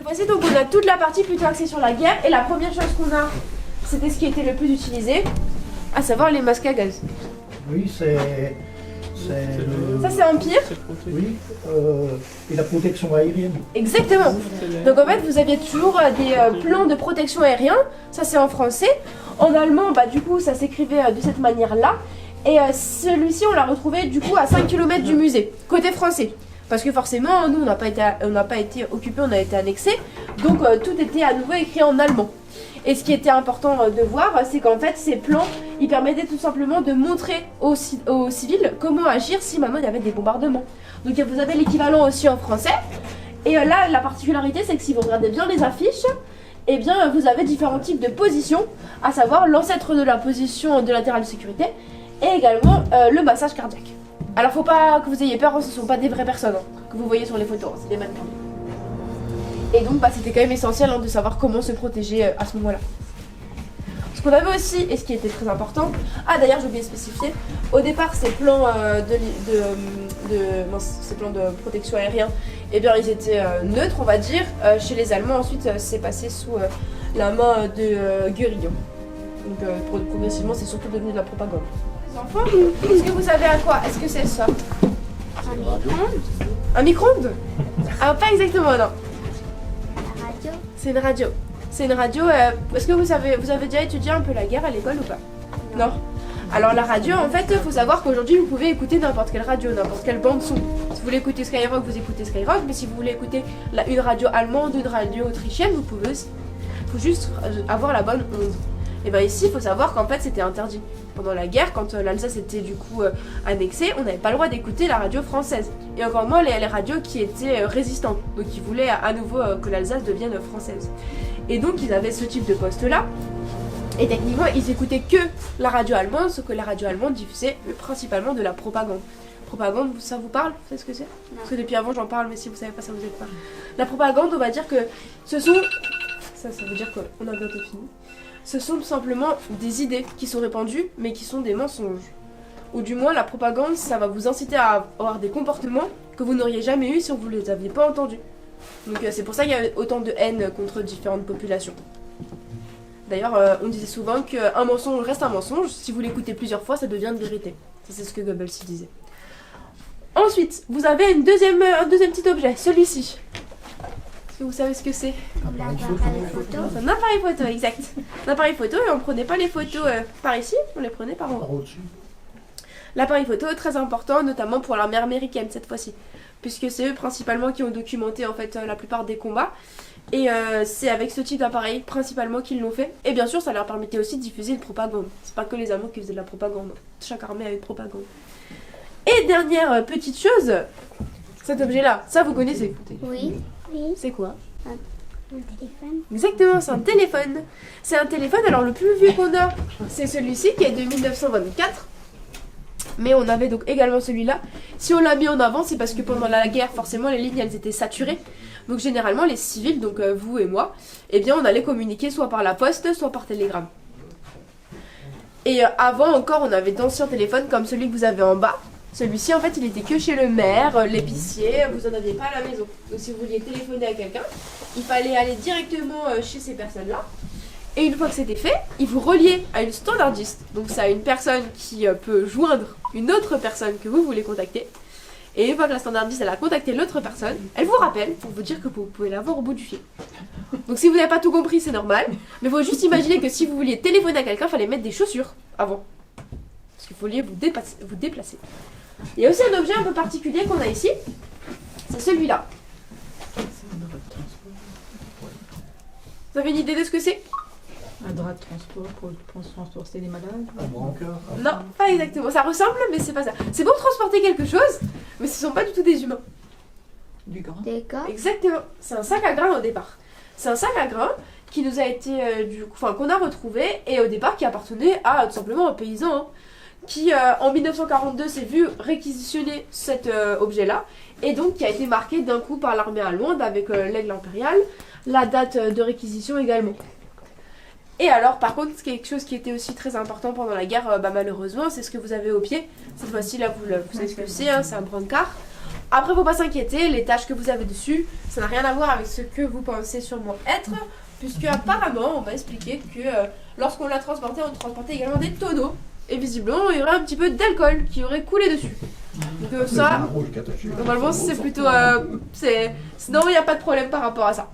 fois-ci, donc on a toute la partie plutôt axée sur la guerre. Et la première chose qu'on a, c'était ce qui était le plus utilisé, à savoir les masques à gaz. Oui, c'est Ça, c'est Empire. oui, et la protection aérienne. Exactement. Donc en fait, vous aviez toujours des plans de protection aérien. Ça, c'est en français. En allemand, bah, du coup, ça s'écrivait de cette manière-là. Et celui-ci, on l'a retrouvé du coup à 5 km du musée, côté français. Parce que forcément, nous, on n'a pas été occupés, on a été annexés. Donc tout était à nouveau écrit en allemand. Et ce qui était important de voir, c'est qu'en fait, ces plans, ils permettaient tout simplement de montrer aux civils comment agir si maintenant il y avait des bombardements. Donc vous avez l'équivalent aussi en français. Et là, la particularité, c'est que si vous regardez bien les affiches, eh bien, vous avez différents types de positions, à savoir l'ancêtre de la position de latéral de sécurité et également le massage cardiaque. Alors, faut pas que vous ayez peur, ce ne sont pas des vraies personnes que vous voyez sur les photos, c'est des mannequins. Et donc, bah, c'était quand même essentiel de savoir comment se protéger à ce moment-là. Ce qu'on avait aussi, et ce qui était très important, ah d'ailleurs j'ai oublié de spécifier, au départ ces plans ces plans de protection aérienne, eh bien ils étaient neutres on va dire, chez les Allemands ensuite c'est passé sous la main de Göring. Donc progressivement c'est surtout devenu de la propagande. Les enfants, est-ce que vous savez à quoi est-ce que c'est ça? Un micro-ondes. Un micro-ondes? Ah pas exactement non. La radio. C'est une radio. C'est une radio. Est-ce que vous avez déjà étudié un peu la guerre à l'école ou pas? Non. Alors la radio, en fait, il faut savoir qu'aujourd'hui vous pouvez écouter n'importe quelle radio, n'importe quelle bande son. Si vous voulez écouter Skyrock, vous écoutez Skyrock, mais si vous voulez écouter une radio allemande, une radio autrichienne, vous pouvez aussi. Il faut juste avoir la bonne onde. Et bien ici, il faut savoir qu'en fait c'était interdit. Pendant la guerre, quand l'Alsace était du coup annexée, on n'avait pas le droit d'écouter la radio française. Et encore moins les radios qui étaient résistantes, donc qui voulaient à nouveau que l'Alsace devienne française. Et donc ils avaient ce type de poste-là. Et techniquement, ils écoutaient que la radio allemande, sauf que la radio allemande diffusait principalement de la propagande. Propagande, ça vous parle? Vous savez ce que c'est? Parce que depuis avant j'en parle, mais si vous savez pas ça, vous êtes pas. La propagande, on va dire que ce sont... Ça veut dire qu'on a bientôt fini. Ce sont tout simplement des idées qui sont répandues, mais qui sont des mensonges. Ou du moins, la propagande, ça va vous inciter à avoir des comportements que vous n'auriez jamais eu si vous ne les aviez pas entendus. Donc c'est pour ça qu'il y a autant de haine contre différentes populations. D'ailleurs, on disait souvent qu'un mensonge reste un mensonge, si vous l'écoutez plusieurs fois, ça devient une vérité. Ça, c'est ce que Goebbels disait. Ensuite, vous avez un deuxième petit objet, celui-ci. Est-ce que vous savez ce que c'est? L'appareil photo. C'est un appareil photo, exact. Un appareil photo, et on ne prenait pas les photos par ici, on les prenait par en haut. L'appareil photo est très important, notamment pour l'armée américaine cette fois-ci, puisque c'est eux principalement qui ont documenté en fait la plupart des combats. Et c'est avec ce type d'appareil principalement qu'ils l'ont fait. Et bien sûr, ça leur permettait aussi de diffuser une propagande. C'est pas que les Allemands qui faisaient de la propagande. Chaque armée avait une propagande. Et dernière petite chose, cet objet-là, ça vous connaissez? Oui. Oui. C'est quoi? Un téléphone. Exactement, c'est un téléphone. C'est un téléphone, alors le plus vieux qu'on a, c'est celui-ci qui est de 1924. Mais on avait donc également celui-là. Si on l'a mis en avant, c'est parce que pendant la guerre, forcément, les lignes, elles étaient saturées. Donc généralement, les civils, donc vous et moi, eh bien, on allait communiquer soit par la poste, soit par télégramme. Et avant encore, on avait d'anciens téléphones comme celui que vous avez en bas. Celui-ci, en fait, il était que chez le maire, l'épicier, vous n'en aviez pas à la maison. Donc si vous vouliez téléphoner à quelqu'un, il fallait aller directement chez ces personnes-là. Et une fois que c'était fait, il vous reliait à une standardiste. Donc c'est à une personne qui peut joindre une autre personne que vous voulez contacter. Et une fois que la standardiste elle a contacté l'autre personne, elle vous rappelle pour vous dire que vous pouvez l'avoir au bout du fil. Donc si vous n'avez pas tout compris, c'est normal. Mais il faut juste imaginer que si vous vouliez téléphoner à quelqu'un, il fallait mettre des chaussures avant. Parce qu'il fallait vous déplacer. Il y a aussi un objet un peu particulier qu'on a ici. C'est celui-là. Vous avez une idée de ce que c'est? Un drap de transport pour transporter les malades. Un brancard. Non, pas exactement. Ça ressemble, mais c'est pas ça. C'est pour transporter quelque chose, mais ce sont pas du tout des humains. Du grain. Des gars. Exactement. C'est un sac à grains au départ. C'est un sac à grains qui nous a été, qu'on a retrouvé et au départ qui appartenait à tout simplement un paysan hein, qui en 1942 s'est vu réquisitionner cet objet-là et donc qui a été marqué d'un coup par l'armée allemande avec l'aigle impérial, la date de réquisition également. Et alors, par contre, quelque chose qui était aussi très important pendant la guerre, malheureusement, c'est ce que vous avez au pied. Cette fois-ci, là, vous savez ce que c'est, hein, c'est un brancard. Après, faut pas s'inquiéter, les taches que vous avez dessus, ça n'a rien à voir avec ce que vous pensez sûrement être, puisque apparemment, on m'a expliqué que lorsqu'on l'a transporté, on transportait également des tonneaux, et visiblement, il y aurait un petit peu d'alcool qui aurait coulé dessus. Donc ça, normalement, c'est plutôt... sinon, il n'y a pas de problème par rapport à ça.